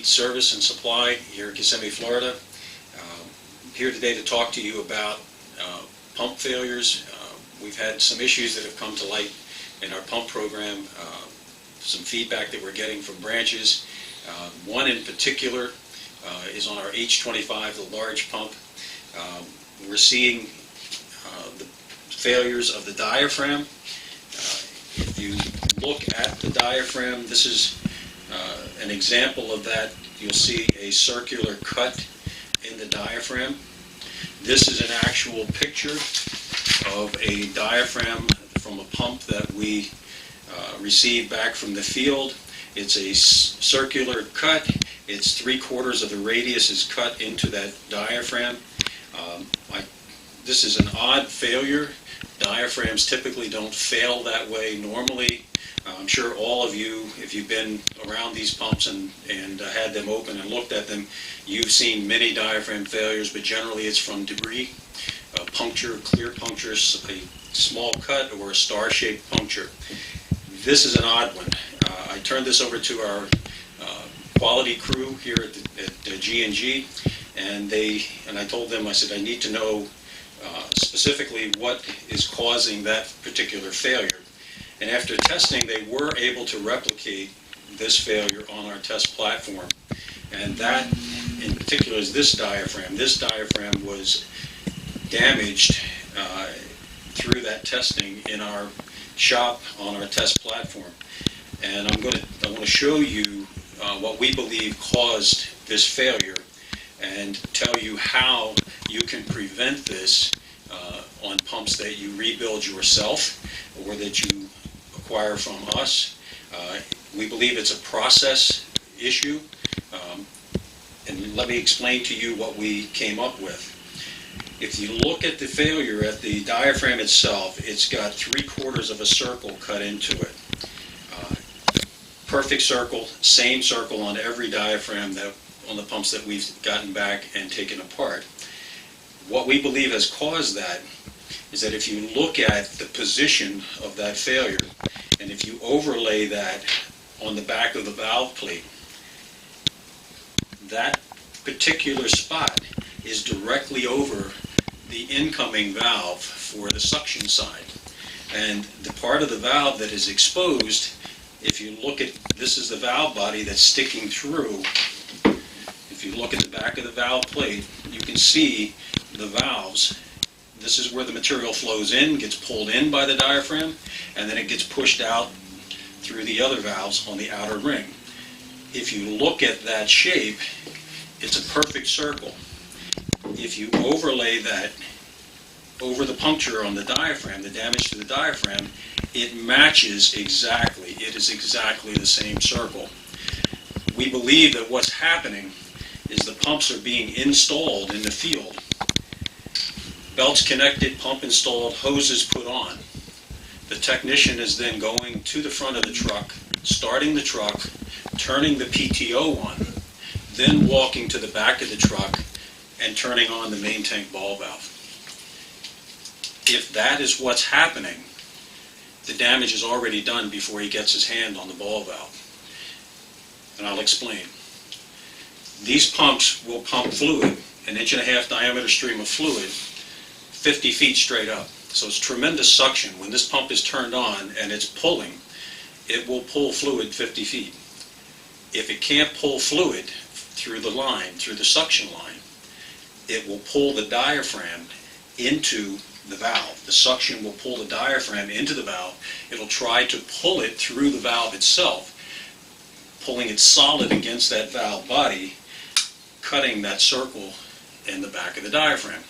Service and Supply here in Kissimmee, Florida. Here today to talk to you about pump failures. We've had some issues that have come to light in our pump program, some feedback that we're getting from branches. One in particular is on our H25, the large pump. We're seeing the failures of the diaphragm. If you look at the diaphragm, this is an example of that. You'll see a circular cut in the diaphragm. This is an actual picture of a diaphragm from a pump that we received back from the field. It's a circular cut. It's 3/4 of the radius is cut into that diaphragm. This is an odd failure. Diaphragms typically don't fail that way normally. I'm sure all of you, if you've been around these pumps and had them open and looked at them, you've seen many diaphragm failures, but generally it's from debris, a puncture, clear puncture, a small cut, or a star-shaped puncture. This is an odd one. I turned this over to our quality crew here at G&G, and I told them, I said, I need to know specifically what is causing that particular failure. And after testing, they were able to replicate this failure on our test platform. And that, in particular, is this diaphragm. This diaphragm was damaged through that testing in our shop on our test platform. And I want to show you what we believe caused this failure and tell you how you can prevent this on pumps that you rebuild yourself or that you acquire from us. We believe it's a process issue, and let me explain to you what we came up with. If you look at the failure at the diaphragm itself, it's got 3/4 of a circle cut into it. Perfect circle, same circle on every diaphragm on the pumps that we've gotten back and taken apart. What we believe has caused that is that if you look at the position of that failure, and if you overlay that on the back of the valve plate, that particular spot is directly over the incoming valve for the suction side. And the part of the valve that is exposed, if you look at, this is the valve body that's sticking through. If you look at the back of the valve plate, you can see the valves. This is where the material flows in, gets pulled in by the diaphragm, and then it gets pushed out through the other valves on the outer ring. If you look at that shape, it's a perfect circle. If you overlay that over the puncture on the diaphragm, the damage to the diaphragm, it matches exactly. It is exactly the same circle. We believe that what's happening is the pumps are being installed in the field. Belts connected, pump installed, hoses put on. The technician is then going to the front of the truck, starting the truck, turning the PTO on, then walking to the back of the truck and turning on the main tank ball valve. If that is what's happening, the damage is already done before he gets his hand on the ball valve. And I'll explain. These pumps will pump fluid, an 1.5-inch diameter stream of fluid, 50 feet straight up. So it's tremendous suction. When this pump is turned on and it's pulling, it will pull fluid 50 feet. If it can't pull fluid through the line, through the suction line, it will pull the diaphragm into the valve. The suction will pull the diaphragm into the valve. It'll try to pull it through the valve itself, pulling it solid against that valve body, cutting that circle in the back of the diaphragm.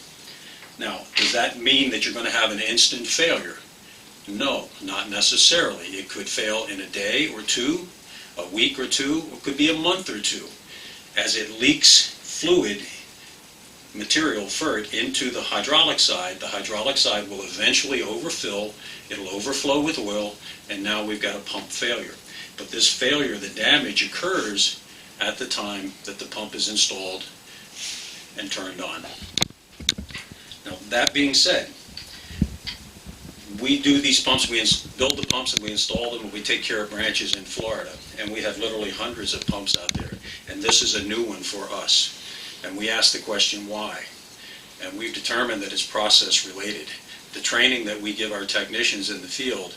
Now, does that mean that you're going to have an instant failure? No, not necessarily. It could fail in a day or two, a week or two, or it could be a month or two. As it leaks fluid, material, FERT, into the hydraulic side will eventually overfill, it'll overflow with oil, and now we've got a pump failure. But this failure, the damage occurs at the time that the pump is installed and turned on. Now, that being said, we do these pumps, we build the pumps and we install them, and we take care of branches in Florida. And we have literally hundreds of pumps out there. And and this is a new one for us. And we asked the question, why? And we've determined that it's process related. The training that we give our technicians in the field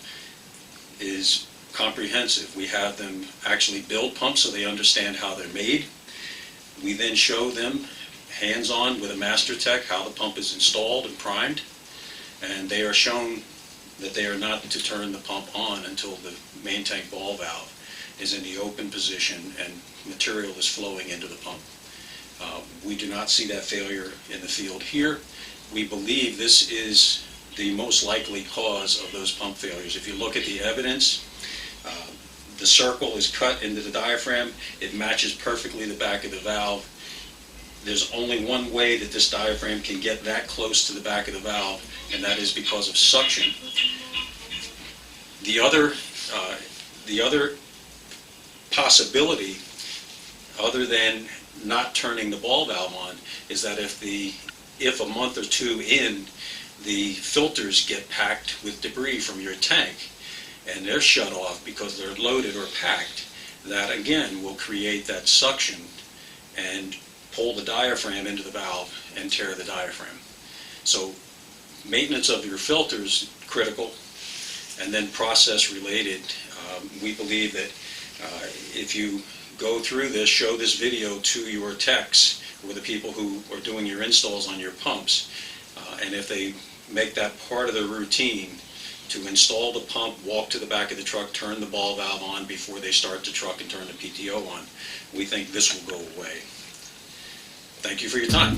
is comprehensive. We have them actually build pumps so they understand how they're made. We then show them hands-on with a master tech how the pump is installed and primed, and they are shown that they are not to turn the pump on until the main tank ball valve is in the open position and material is flowing into the pump. We do not see that failure in the field here. We believe this is the most likely cause of those pump failures. If you look at the evidence, the circle is cut into the diaphragm. It matches perfectly the back of the valve. There's only one way that this diaphragm can get that close to the back of the valve, and that is because of suction. The other possibility, other than not turning the ball valve on, is that if a month or two in, the filters get packed with debris from your tank and they're shut off because they're loaded or packed, that again will create that suction and pull the diaphragm into the valve and tear the diaphragm. So maintenance of your filters critical, and then process related. We believe that if you go through this, show this video to your techs or the people who are doing your installs on your pumps, and if they make that part of their routine to install the pump, walk to the back of the truck, turn the ball valve on before they start the truck and turn the PTO on, we think this will go away. Thank you for your time.